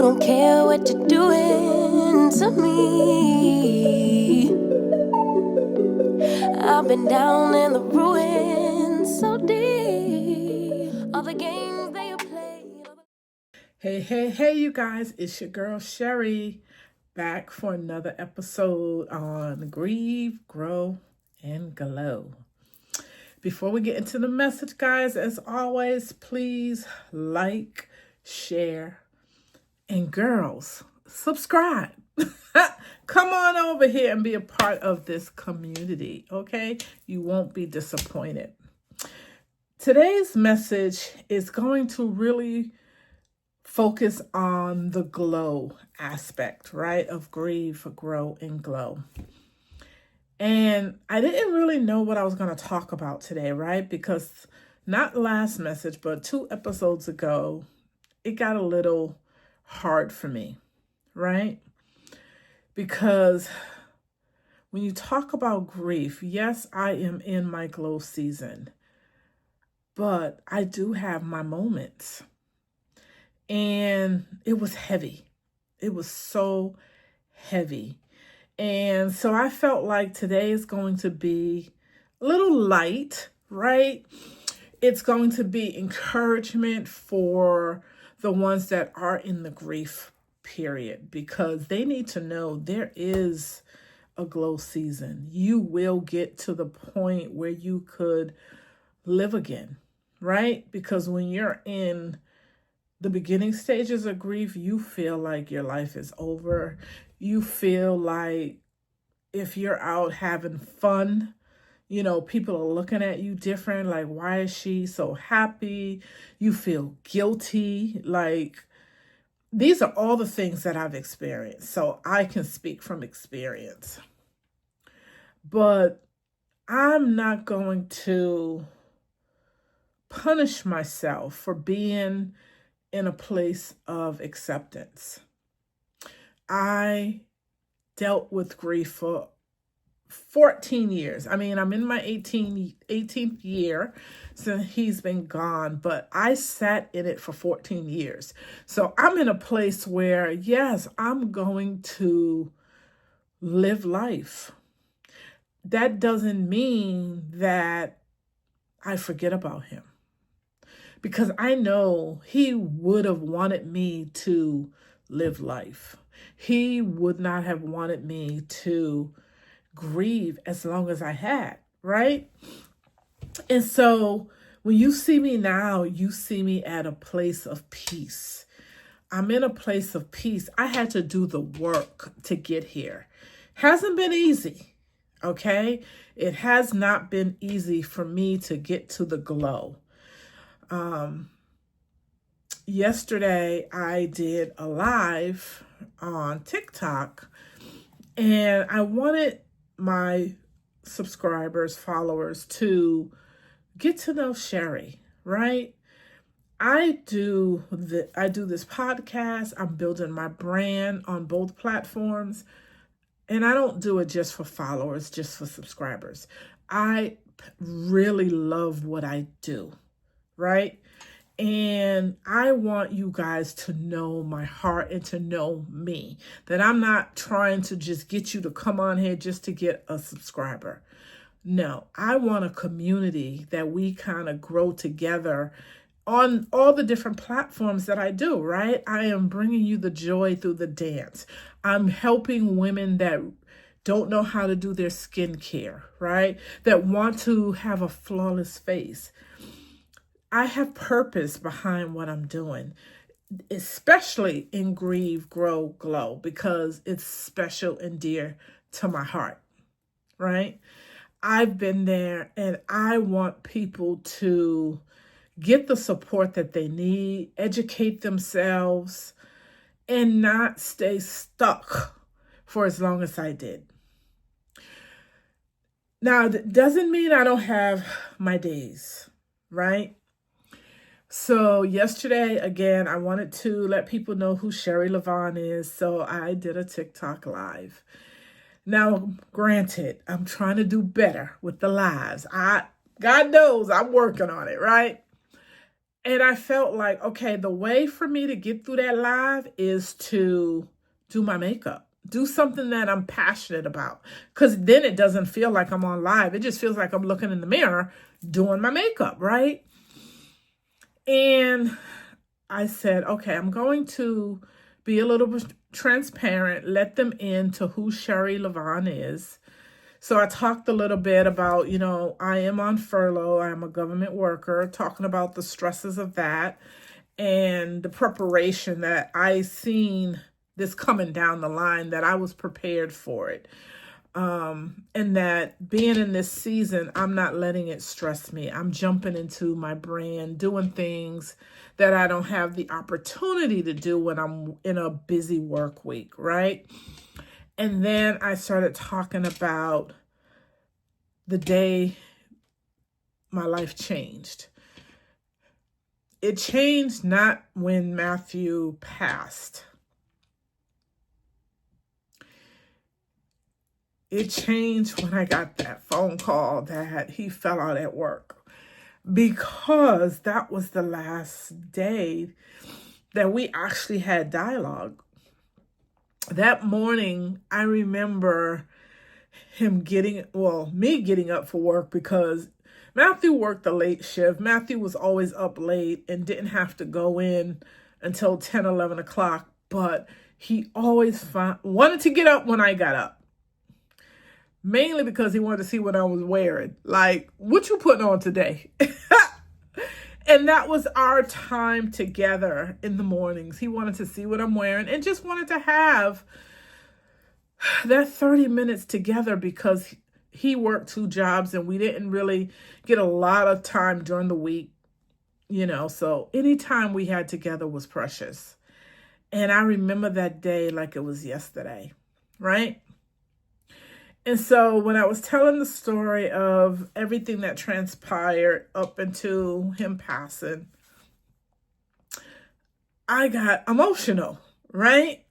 don't care what you're doing to me. I've been down in the ruins so deep. All the games they play. Hey, you guys, it's your girl Sherry back for another episode on Grieve, Grow, and Glow. Before we get into the message, guys, as always, please like, share, and girls, subscribe. Come on over here and be a part of this community, okay? You won't be disappointed. Today's message is going to really focus on the glow aspect, right? Of grieve, grow, and glow. And I didn't really know what I was going to talk about today, right? Because not last message, but 2 episodes ago, it got a little hard for me, right? Because when you talk about grief, yes, I am in my glow season, but I do have my moments. And it was heavy. It was so heavy. And so I felt like today is going to be a little light, right? It's going to be encouragement for the ones that are in the grief period, because they need to know there is a glow season. You will get to the point where you could live again, right? Because when you're in the beginning stages of grief, you feel like your life is over. You feel like if you're out having fun, people are looking at you different. Like, why is she so happy? You feel guilty. Like, these are all the things that I've experienced. So I can speak from experience. But I'm not going to punish myself for being in a place of acceptance. I dealt with grief for 14 years. I mean, I'm in my 18th year since he's been gone, but I sat in it for 14 years. So I'm in a place where, yes, I'm going to live life. That doesn't mean that I forget about him, because I know he would have wanted me to live life. He would not have wanted me to grieve as long as I had, right? And so when you see me now, you see me at a place of peace. I'm in a place of peace. I had to do the work to get here. Hasn't been easy, okay? It has not been easy for me to get to the glow. Yesterday I did a live on TikTok, and I wanted my subscribers, followers to get to know Sherry, right? I do this podcast. I'm building my brand on both platforms, and I don't do it just for followers, just for subscribers. I really love what I do, right? And I want you guys to know my heart and to know me, that I'm not trying to just get you to come on here just to get a subscriber. No, I want a community that we kind of grow together on all the different platforms that I do, right? I am bringing you the joy through the dance. I'm helping women that don't know how to do their skincare, right? That want to have a flawless face. I have purpose behind what I'm doing, especially in Grieve, Grow, Glow, because it's special and dear to my heart, right? I've been there, and I want people to get the support that they need, educate themselves, and not stay stuck for as long as I did. Now, that doesn't mean I don't have my days, right? So yesterday, again, I wanted to let people know who Sherry Levon is, so I did a TikTok live. Now, granted, I'm trying to do better with the lives. God knows I'm working on it, right? And I felt like, okay, the way for me to get through that live is to do my makeup, do something that I'm passionate about. Because then it doesn't feel like I'm on live. It just feels like I'm looking in the mirror doing my makeup, right? And I said, okay, I'm going to be a little bit transparent, let them into who Sherry Levon is. So I talked a little bit about, I am on furlough. I'm a government worker, talking about the stresses of that and the preparation that I seen this coming down the line, that I was prepared for it. And that being in this season, I'm not letting it stress me. I'm jumping into my brand, doing things that I don't have the opportunity to do when I'm in a busy work week, right? And then I started talking about the day my life changed. It changed not when Matthew passed. It changed when I got that phone call that he fell out at work, because that was the last day that we actually had dialogue. That morning, I remember me getting up for work, because Matthew worked a late shift. Matthew was always up late and didn't have to go in until 10, 11 o'clock, but he always wanted to get up when I got up. Mainly because he wanted to see what I was wearing. Like, what you putting on today? And that was our time together in the mornings. He wanted to see what I'm wearing and just wanted to have that 30 minutes together, because he worked 2 jobs and we didn't really get a lot of time during the week, so any time we had together was precious. And I remember that day like it was yesterday, right? And so when I was telling the story of everything that transpired up until him passing, I got emotional, right?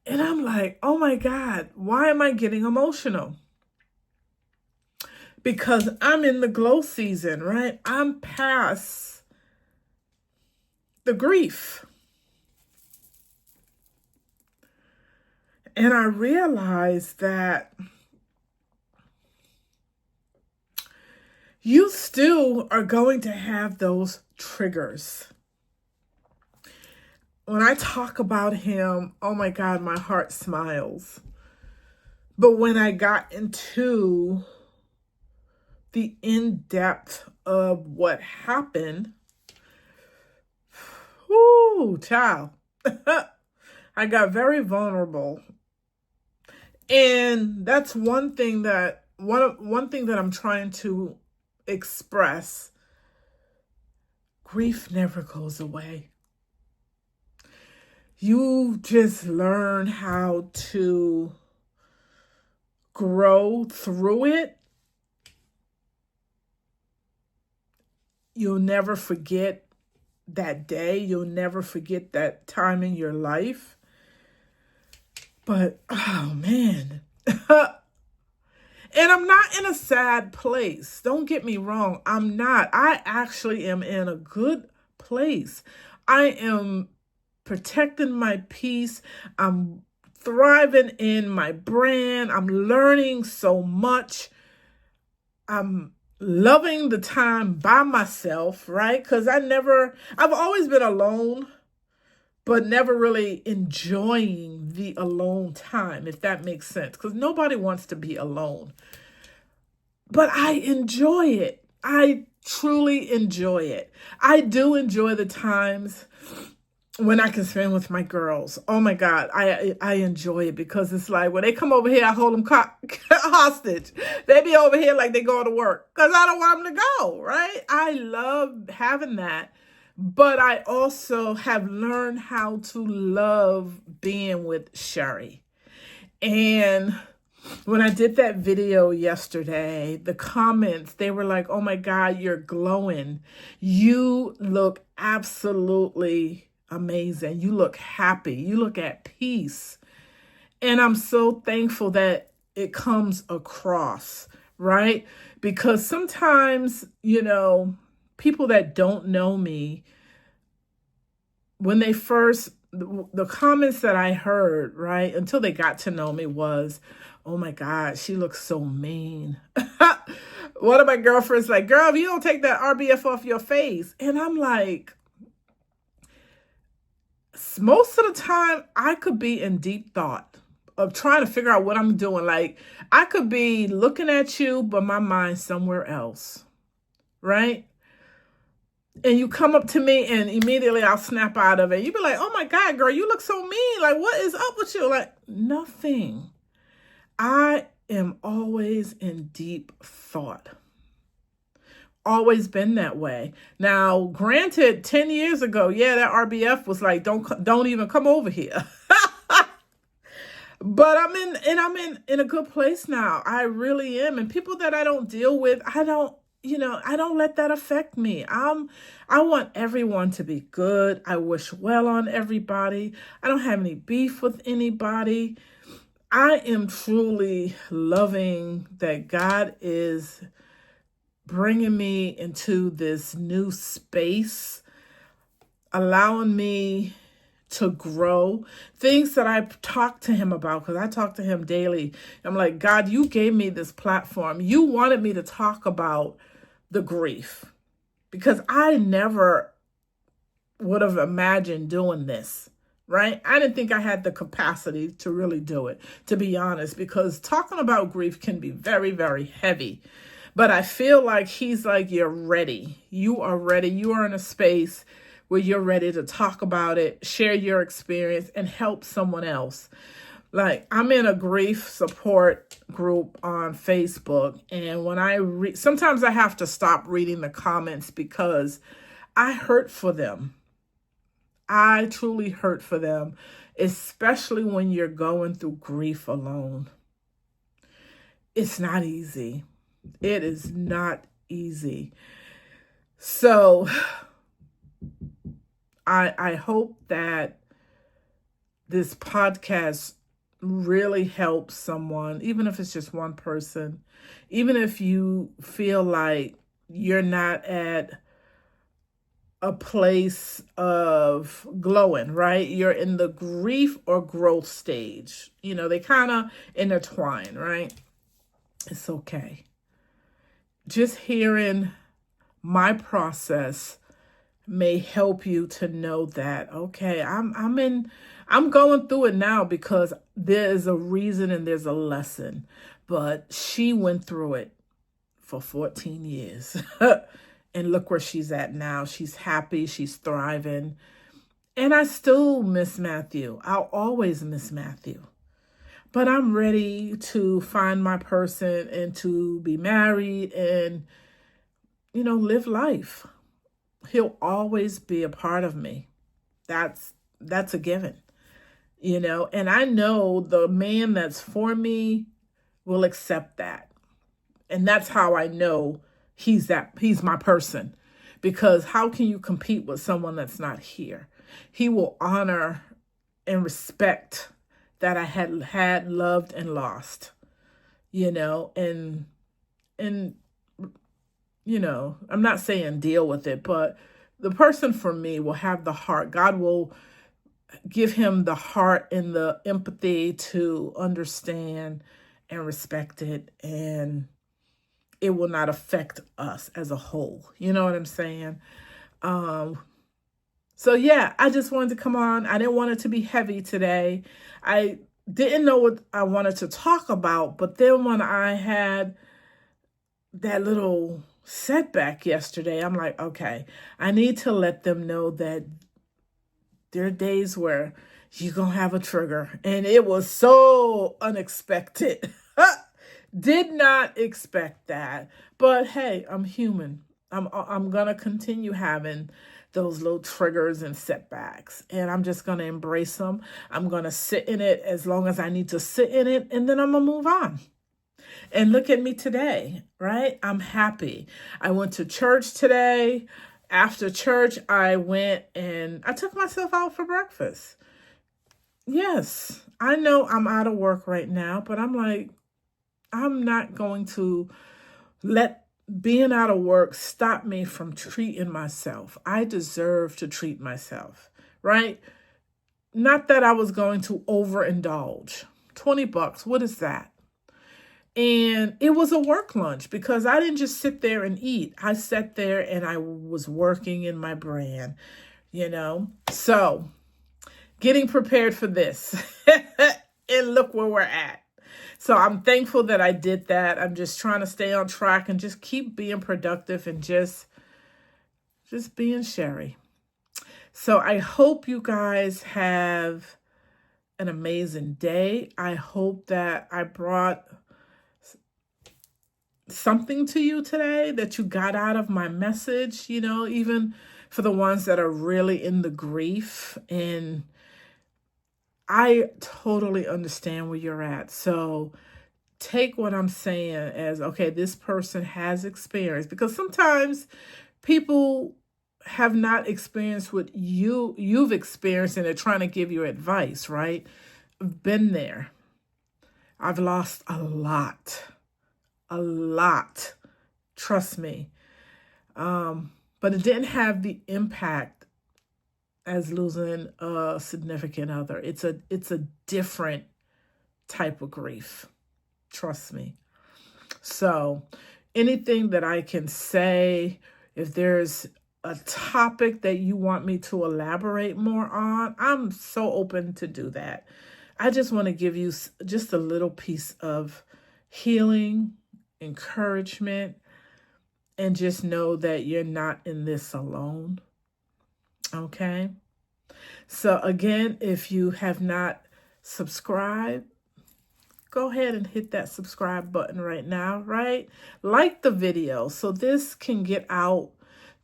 And I'm like, oh my God, why am I getting emotional? Because I'm in the glow season, right? I'm past the grief. And I realized that you still are going to have those triggers. When I talk about him, oh my God, my heart smiles. But when I got into the in-depth of what happened, whoo, child, I got very vulnerable. And that's one thing that I'm trying to express. Grief never goes away. You just learn how to grow through it. You'll never forget that day. You'll never forget that time in your life. But, oh man. And I'm not in a sad place. Don't get me wrong. I'm not. I actually am in a good place. I am protecting my peace. I'm thriving in my brand. I'm learning so much. I'm loving the time by myself, right? Because I've always been alone, but never really enjoying the alone time, if that makes sense. Because nobody wants to be alone. But I enjoy it. I truly enjoy it. I do enjoy the times when I can spend with my girls. Oh my God, I enjoy it, because it's like when they come over here, I hold them hostage. They be over here like they going to work, because I don't want them to go, right? I love having that. But I also have learned how to love being with Sherry. And when I did that video yesterday, the comments, they were like, oh my God, you're glowing. You look absolutely amazing. You look happy. You look at peace. And I'm so thankful that it comes across, right? Because sometimes, people that don't know me, when they first, the comments that I heard, right, until they got to know me was, oh my God, she looks so mean. One of my girlfriends like, girl, if you don't take that RBF off your face. And I'm like, most of the time I could be in deep thought of trying to figure out what I'm doing. Like, I could be looking at you, but my mind's somewhere else, right? And you come up to me and immediately I'll snap out of it. You be like, oh my God, girl, you look so mean. Like, what is up with you? Like, nothing. I am always in deep thought. Always been that way. Now, granted, 10 years ago, yeah, that RBF was like, don't even come over here. But I'm in a good place now. I really am. And people that I don't deal with, I don't let that affect me. I want everyone to be good. I wish well on everybody. I don't have any beef with anybody. I am truly loving that God is bringing me into this new space, allowing me to grow. Things that I talk to him about, because I talk to him daily. I'm like, God, you gave me this platform. You wanted me to talk about the grief, because I never would have imagined doing this, right? I didn't think I had the capacity to really do it, to be honest, because talking about grief can be very, very heavy. But I feel like he's like, you're ready. You are ready. You are in a space where you're ready to talk about it, share your experience, and help someone else. Like, I'm in a grief support group on Facebook, and when I read, sometimes I have to stop reading the comments because I hurt for them. I truly hurt for them, especially when you're going through grief alone. It's not easy. It is not easy. So I hope that this podcast really helps someone, even if it's just one person, even if you feel like you're not at a place of glowing, right? You're in the grief or growth stage. They kind of intertwine, right? It's okay. Just hearing my process may help you to know that, okay, I'm going through it now because there is a reason and there's a lesson. But she went through it for 14 years. And look where she's at now. She's happy, she's thriving. And I still miss Matthew. I'll always miss Matthew. But I'm ready to find my person and to be married and, live life. He'll always be a part of me. That's a given, and I know the man that's for me will accept that. And that's how I know he's my person, because how can you compete with someone that's not here? He will honor and respect that I had loved and lost, and I'm not saying deal with it, but the person for me will have the heart. God will give him the heart and the empathy to understand and respect it, and it will not affect us as a whole. You know what I'm saying? So yeah, I just wanted to come on. I didn't want it to be heavy today. I didn't know what I wanted to talk about, but then when I had that little setback yesterday, I'm like, okay, I need to let them know that there are days where you're going to have a trigger. And it was so unexpected. Did not expect that. But hey, I'm human. I'm going to continue having those little triggers and setbacks. And I'm just going to embrace them. I'm going to sit in it as long as I need to sit in it. And then I'm going to move on. And look at me today, right? I'm happy. I went to church today. After church, I went and I took myself out for breakfast. Yes, I know I'm out of work right now, but I'm like, I'm not going to let being out of work stopped me from treating myself. I deserve to treat myself, right? Not that I was going to overindulge. $20, what is that? And it was a work lunch because I didn't just sit there and eat. I sat there and I was working in my brand, So, getting prepared for this. And look where we're at. So I'm thankful that I did that. I'm just trying to stay on track and just keep being productive and just being Sherry. So I hope you guys have an amazing day. I hope that I brought something to you today that you got out of my message, even for the ones that are really in the grief. And I totally understand where you're at. So take what I'm saying as, okay, this person has experience, because sometimes people have not experienced what you've experienced and they're trying to give you advice, right? I've been there. I've lost a lot. Trust me. But it didn't have the impact as losing a significant other. It's a different type of grief. Trust me. So anything that I can say, if there's a topic that you want me to elaborate more on, I'm so open to do that. I just want to give you just a little piece of healing, encouragement, and just know that you're not in this alone. Okay? So again, if you have not subscribed, go ahead and hit that subscribe button right now, right? Like the video so this can get out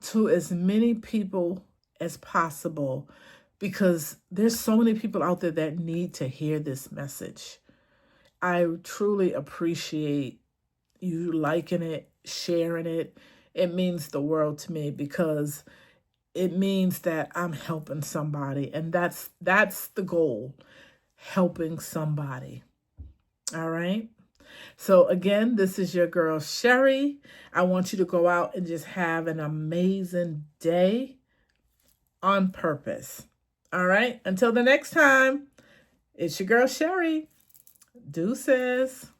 to as many people as possible, because there's so many people out there that need to hear this message. I truly appreciate you liking it, sharing it. It means the world to me, because it means that I'm helping somebody, and that's the goal, helping somebody. All right. So again, this is your girl, Sherry. I want you to go out and just have an amazing day on purpose. All right. Until the next time, it's your girl, Sherry. Deuces.